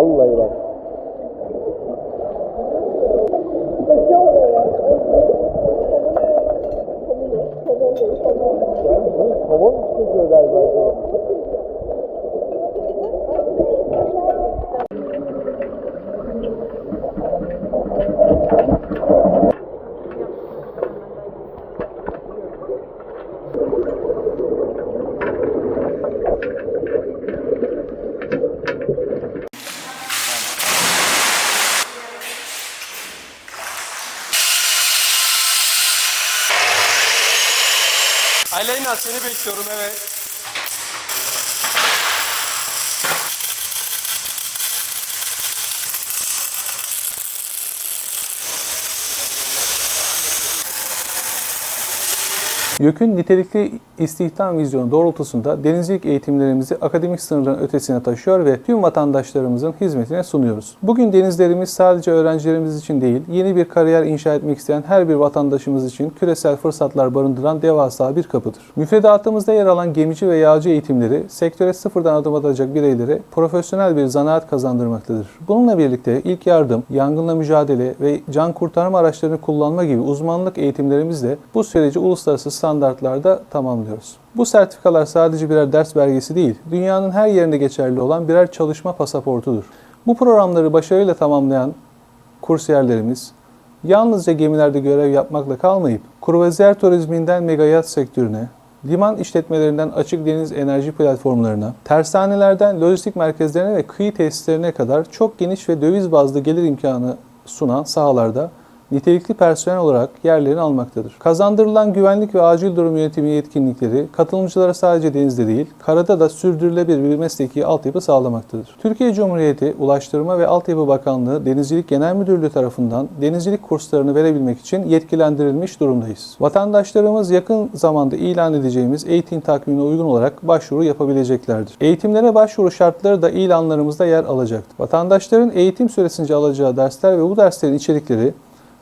Vallahi bak. Somon çıkıyor galiba. Aleyna seni bekliyorum, evet. YÖK'ün nitelikli istihdam vizyonu doğrultusunda denizcilik eğitimlerimizi akademik sınırların ötesine taşıyor ve tüm vatandaşlarımızın hizmetine sunuyoruz. Bugün denizlerimiz sadece öğrencilerimiz için değil, yeni bir kariyer inşa etmek isteyen her bir vatandaşımız için küresel fırsatlar barındıran devasa bir kapıdır. Müfredatımızda yer alan gemici ve yağcı eğitimleri, sektöre sıfırdan adım atacak bireylere profesyonel bir zanaat kazandırmaktadır. Bununla birlikte ilk yardım, yangınla mücadele ve can kurtarma araçlarını kullanma gibi uzmanlık eğitimlerimizle bu süreci uluslararası standartlarda tamamlıyoruz. Bu sertifikalar sadece birer ders belgesi değil, dünyanın her yerinde geçerli olan birer çalışma pasaportudur. Bu programları başarıyla tamamlayan kursiyerlerimiz, yalnızca gemilerde görev yapmakla kalmayıp, kruvazyer turizminden megayat sektörüne, liman işletmelerinden açık deniz enerji platformlarına, tersanelerden lojistik merkezlerine ve kıyı tesislerine kadar çok geniş ve döviz bazlı gelir imkanı sunan sahalarda nitelikli personel olarak yerlerini almaktadır. Kazandırılan güvenlik ve acil durum yönetimi yetkinlikleri katılımcılara sadece denizde değil, karada da sürdürülebilir bir mesleki altyapı sağlamaktadır. Türkiye Cumhuriyeti Ulaştırma ve Altyapı Bakanlığı Denizcilik Genel Müdürlüğü tarafından denizcilik kurslarını verebilmek için yetkilendirilmiş durumdayız. Vatandaşlarımız yakın zamanda ilan edeceğimiz eğitim takvimine uygun olarak başvuru yapabileceklerdir. Eğitimlere başvuru şartları da ilanlarımızda yer alacaktır. Vatandaşların eğitim süresince alacağı dersler ve bu derslerin içerikleri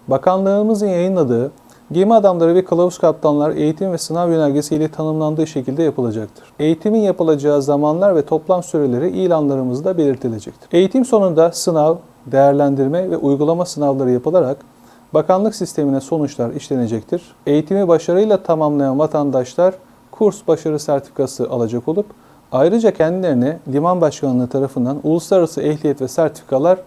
Bakanlığımızın yayınladığı Gemi Adamları ve Kılavuz Kaptanlar eğitim ve sınav yönergesi ile tanımlandığı şekilde yapılacaktır. Eğitimin yapılacağı zamanlar ve toplam süreleri ilanlarımızda belirtilecektir. Eğitim sonunda sınav, değerlendirme ve uygulama sınavları yapılarak bakanlık sistemine sonuçlar işlenecektir. Eğitimi başarıyla tamamlayan vatandaşlar kurs başarı sertifikası alacak olup ayrıca kendilerine Liman Başkanlığı tarafından uluslararası ehliyet ve sertifikalar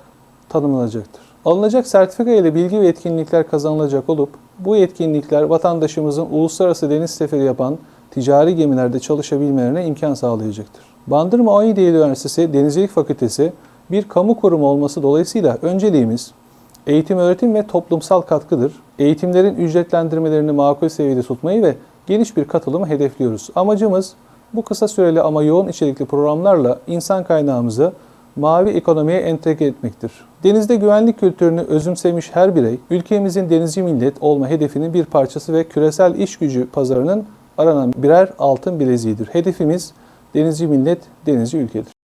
tanımlanacaktır. Alınacak sertifika ile bilgi ve yetkinlikler kazanılacak olup bu yetkinlikler vatandaşımızın uluslararası deniz seferi yapan ticari gemilerde çalışabilmelerine imkan sağlayacaktır. Bandırma 17 Eylül Üniversitesi Denizcilik Fakültesi bir kamu kurumu olması dolayısıyla önceliğimiz eğitim, öğretim ve toplumsal katkıdır. Eğitimlerin ücretlendirmelerini makul seviyede tutmayı ve geniş bir katılımı hedefliyoruz. Amacımız bu kısa süreli ama yoğun içerikli programlarla insan kaynağımızı mavi ekonomiye entegre etmektir. Denizde güvenlik kültürünü özümsemiş her birey, ülkemizin denizci millet olma hedefinin bir parçası ve küresel iş gücü pazarının aranan birer altın bileziğidir. Hedefimiz denizci millet, denizci ülkedir.